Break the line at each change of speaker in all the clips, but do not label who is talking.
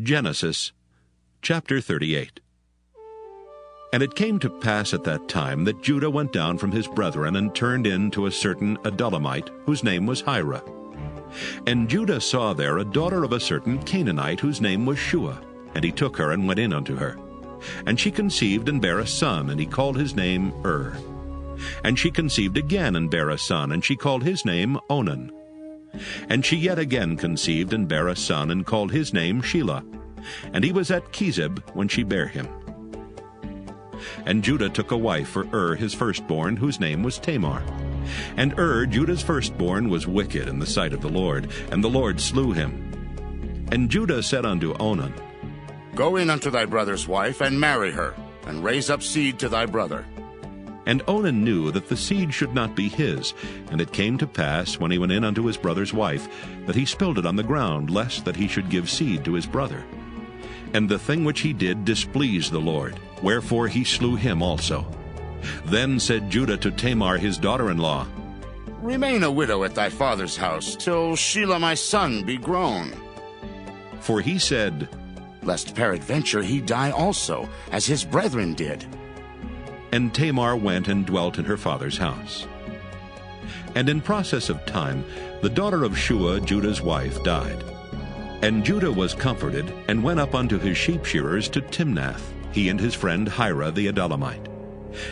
Genesis chapter 38. And it came to pass at that time that Judah went down from his brethren and turned in to a certain Adullamite, whose name was Hira. And Judah saw there a daughter of a certain Canaanite, whose name was Shua. And he took her and went in unto her. And she conceived and bare a son, and he called his name And she conceived again and bare a son, and she called his name Onan. And she yet again conceived and bare a son, and called his name Shelah. And he was at Chezib when she bare him. And Judah took a wife for his firstborn, whose name was Tamar. And Judah's firstborn, was wicked in the sight of the Lord, and the Lord slew him. And Judah said unto Onan,
Go in unto thy brother's wife, and marry her, and raise up seed to thy brother.
And Onan knew that the seed should not be his. And it came to pass, when he went in unto his brother's wife, that he spilled it on the ground, lest that he should give seed to his brother. And the thing which he did displeased the Lord, wherefore he slew him also. Then said Judah to Tamar his daughter-in-law,
Remain a widow at thy father's house, till Shelah my son be grown.
For he said,
Lest peradventure he die also, as his brethren did.
And Tamar went and dwelt in her father's house. And in process of time, the daughter of Shua, Judah's wife, died. And Judah was comforted, and went up unto his sheep-shearers to Timnath, he and his friend Hira the Adullamite.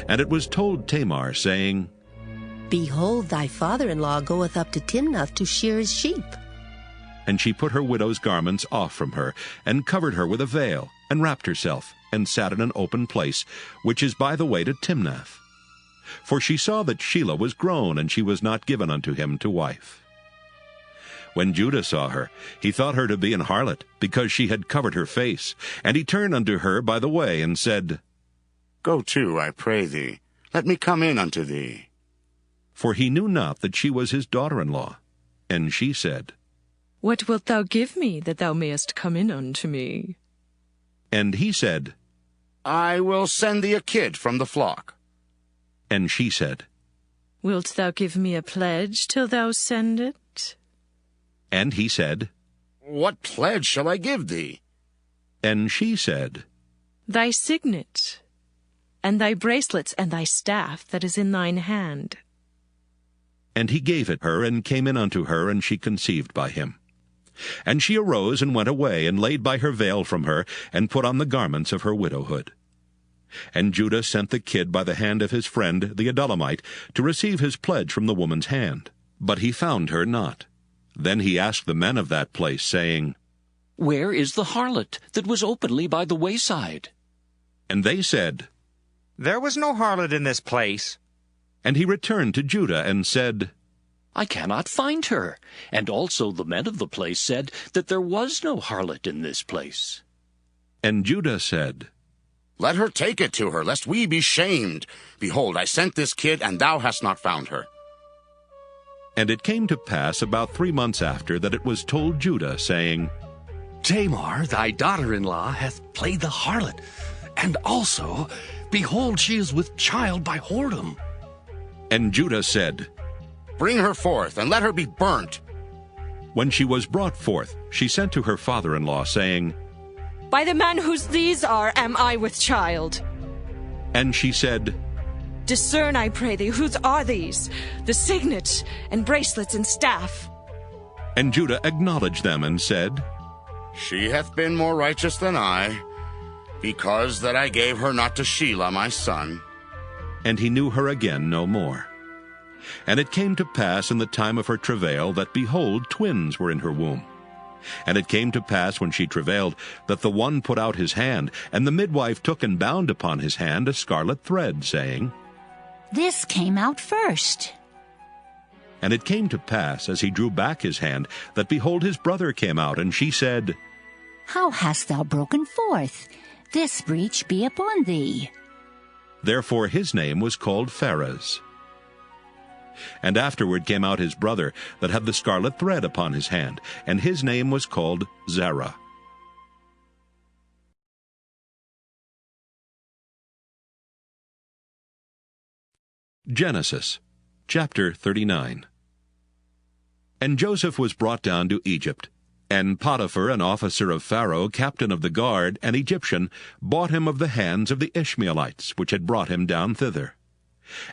And it was told Tamar, saying,
Behold, thy father-in-law goeth up to Timnath to shear his sheep.
And she put her widow's garments off from her, and covered her with a veil, and wrapped herself, and sat in an open place, which is by the way to Timnath. For she saw that Shelah was grown, and she was not given unto him to wife. When Judah saw her, he thought her to be an harlot, because she had covered her face. And he turned unto her by the way, and said,
Go to, I pray thee, let me come in unto thee.
For he knew not that she was his daughter-in-law. And she said,
What wilt thou give me, that thou mayest come in unto me?
And he said,
I will send thee a kid from the flock.
And she said,
Wilt thou give me a pledge till thou send it?
And he said,
What pledge shall I give thee?
And she said,
Thy signet, and thy bracelets, and thy staff that is in thine hand.
And he gave it her, and came in unto her, and she conceived by him. And she arose and went away, and laid by her veil from her, and put on the garments of her widowhood. And Judah sent the kid by the hand of his friend the Adullamite to receive his pledge from the woman's hand. But he found her not. Then he asked the men of that place, saying,
Where is the harlot that was openly by the wayside?
And they said,
There was no harlot in this place.
And he returned to Judah and said,
I cannot find her. And also the men of the place said that there was no harlot in this place.
And Judah said,
Let her take it to her, lest we be shamed. Behold, I sent this kid, and thou hast not found her.
And it came to pass about 3 months after that it was told Judah, saying,
Tamar, thy daughter-in-law, hath played the harlot, and also, behold, she is with child by whoredom.
And Judah said,
Bring her forth, and let her be burnt.
When she was brought forth, she sent to her father-in-law, saying,
By the man whose these are am I with child.
And she said,
Discern, I pray thee, whose are these, the signet, and bracelets, and staff?
And Judah acknowledged them, and said,
She hath been more righteous than I, because that I gave her not to Shelah my son.
And he knew her again no more. And it came to pass in the time of her travail that, behold, twins were in her womb. And it came to pass when she travailed, that the one put out his hand, and the midwife took and bound upon his hand a scarlet thread, saying,
This came out first.
And it came to pass, as he drew back his hand, that, behold, his brother came out, and she said,
How hast thou broken forth? This breach be upon thee.
Therefore his name was called Pharez. And afterward came out his brother, that had the scarlet thread upon his hand, and his name was called Zerah. Genesis chapter 39. And Joseph was brought down to Egypt, And Potiphar, an officer of Pharaoh, captain of the guard, an Egyptian, bought him of the hands of the Ishmaelites, which had brought him down thither.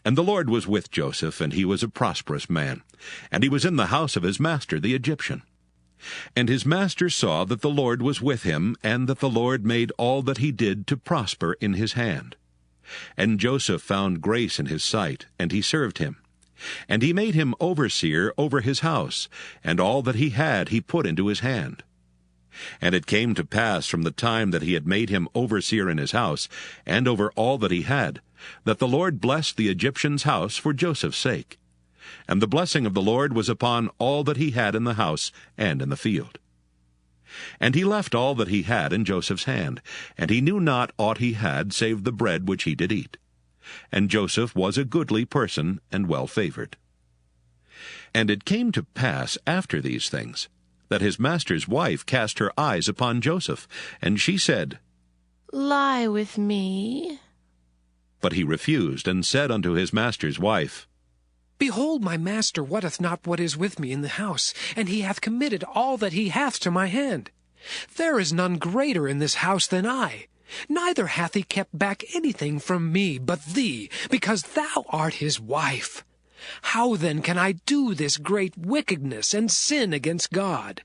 And the Lord was with Joseph, and he was a prosperous man, and he was in the house of his master the Egyptian. And his master saw that the Lord was with him, and that the Lord made all that he did to prosper in his hand. And Joseph found grace in his sight, and he served him. And he made him overseer over his house, and all that he had he put into his hand. And it came to pass from the time that he had made him overseer in his house, and over all that he had, that the Lord blessed the Egyptian's house for Joseph's sake. And the blessing of the Lord was upon all that he had in the house and in the field. And he left all that he had in Joseph's hand, and he knew not aught he had save the bread which he did eat. And Joseph was a goodly person and well-favored. And it came to pass after these things, that his master's wife cast her eyes upon Joseph, and she said,
Lie with me.
But he refused, and said unto his master's wife,
Behold, my master wotteth not what is with me in the house, and he hath committed all that he hath to my hand. There is none greater in this house than I. Neither hath he kept back anything from me but thee, because thou art his wife. How then can I do this great wickedness and sin against God?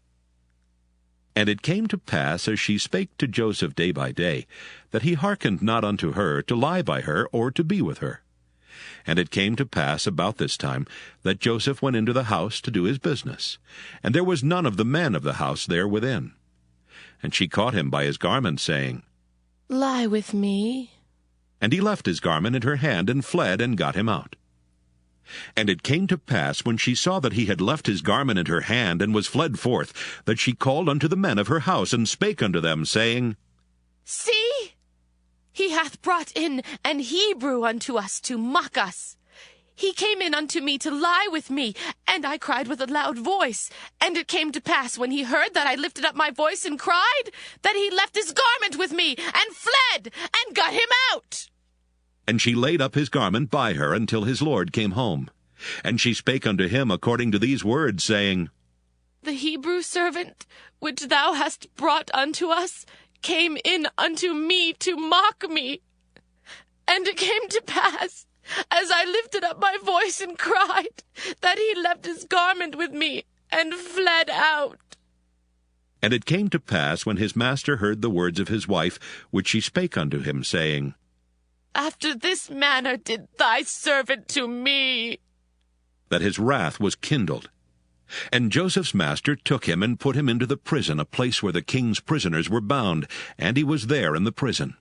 And it came to pass, as she spake to Joseph day by day, that he hearkened not unto her to lie by her or to be with her. And it came to pass about this time that Joseph went into the house to do his business, and there was none of the men of the house there within. And she caught him by his garment, saying,
Lie with me.
And he left his garment in her hand, and fled, and got him out. And it came to pass, when she saw that he had left his garment in her hand, and was fled forth, that she called unto the men of her house, and spake unto them, saying,
See, he hath brought in an Hebrew unto us to mock us. He came in unto me to lie with me, and I cried with a loud voice. And it came to pass, when he heard that I lifted up my voice and cried, that he left his garment with me, and fled, and got him out.
And she laid up his garment by her until his lord came home. And she spake unto him according to these words, saying,
The Hebrew servant, which thou hast brought unto us, came in unto me to mock me. And it came to pass, as I lifted up my voice and cried, that he left his garment with me, and fled out.
And it came to pass, when his master heard the words of his wife, which she spake unto him, saying,
After this manner did thy servant to me,
that his wrath was kindled. And Joseph's master took him, and put him into the prison, a place where the king's prisoners were bound, and he was there in the prison.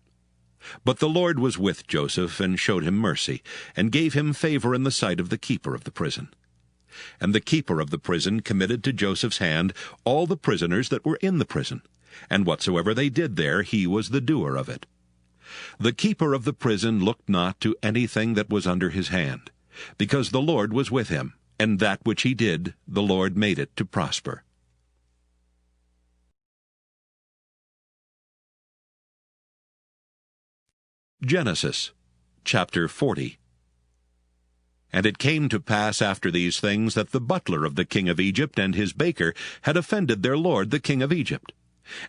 But the Lord was with Joseph, and showed him mercy, and gave him favor in the sight of the keeper of the prison. And the keeper of the prison committed to Joseph's hand all the prisoners that were in the prison, and whatsoever they did there, he was the doer of it. The keeper of the prison looked not to anything that was under his hand, because the Lord was with him, and that which he did, the Lord made it to prosper. Genesis chapter 40. And it came to pass after these things that the butler of the king of Egypt and his baker had offended their lord the king of Egypt.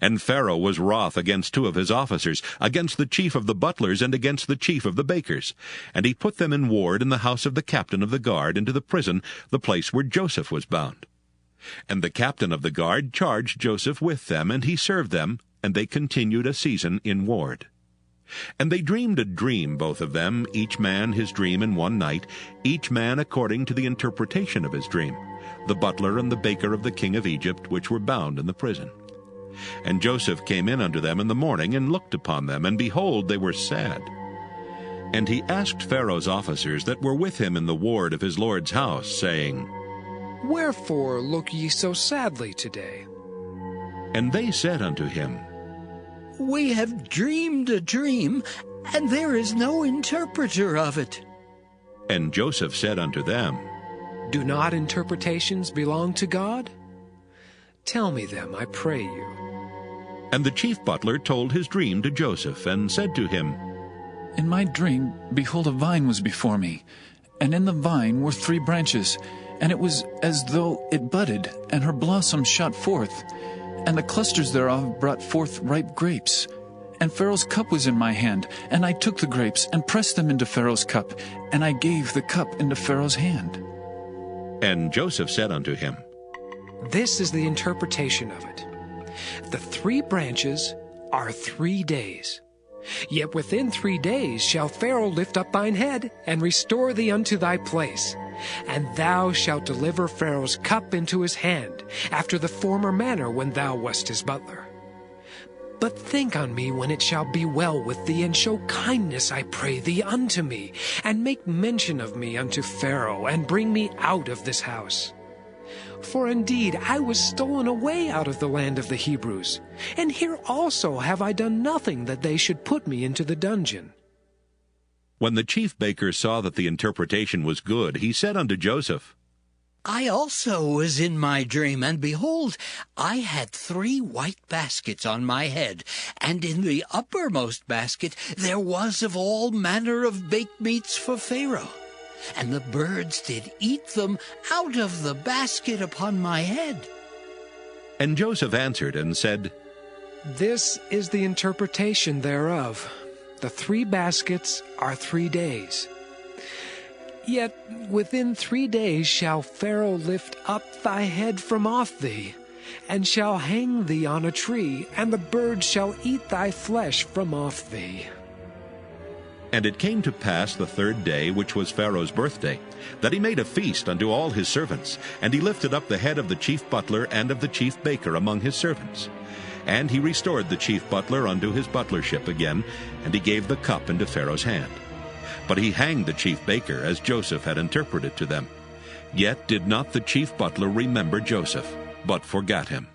And Pharaoh was wroth against two of his officers, against the chief of the butlers and against the chief of the bakers. And he put them in ward in the house of the captain of the guard into the prison, the place where Joseph was bound. And the captain of the guard charged Joseph with them, and he served them, and they continued a season in ward. And they dreamed a dream, both of them, each man his dream in one night, each man according to the interpretation of his dream, the butler and the baker of the king of Egypt, which were bound in the prison. And Joseph came in unto them in the morning, and looked upon them, and behold, they were sad. And he asked Pharaoh's officers that were with him in the ward of his lord's house, saying,
Wherefore look ye so sadly today?
And they said unto him,
We have dreamed a dream, and there is no interpreter of it.
And Joseph said unto them,
Do not interpretations belong to God? Tell me them, I pray you.
And the chief butler told his dream to Joseph, and said to him,
In my dream, behold, a vine was before me, and in the vine were 3 branches, and it was as though it budded, and her blossoms shot forth. and the clusters thereof brought forth ripe grapes. And Pharaoh's cup was in my hand, and I took the grapes, and pressed them into Pharaoh's cup, and I gave the cup into Pharaoh's hand.
And Joseph said unto him,
This is the interpretation of it. The 3 branches are 3 days. Yet within 3 days shall Pharaoh lift up thine head, and restore thee unto thy place. And thou shalt deliver Pharaoh's cup into his hand, after the former manner when thou wast his butler. But think on me when it shall be well with thee, and show kindness, I pray thee, unto me, and make mention of me unto Pharaoh, and bring me out of this house. For indeed I was stolen away out of the land of the Hebrews, and here also have I done nothing that they should put me into the dungeon.
When the chief baker saw that the interpretation was good, he said unto Joseph,
I also was in my dream, and behold, I had 3 white baskets on my head, and in the uppermost basket there was of all manner of baked meats for Pharaoh. And the birds did eat them out of the basket upon my head.
And Joseph answered and said,
This is the interpretation thereof. The 3 baskets are 3 days. Yet within 3 days shall Pharaoh lift up thy head from off thee, and shall hang thee on a tree, and the birds shall eat thy flesh from off thee.
And it came to pass the 3rd day, which was Pharaoh's birthday, that he made a feast unto all his servants, and he lifted up the head of the chief butler and of the chief baker among his servants. And he restored the chief butler unto his butlership again, and he gave the cup into Pharaoh's hand. But he hanged the chief baker, as Joseph had interpreted to them. Yet did not the chief butler remember Joseph, but forgat him.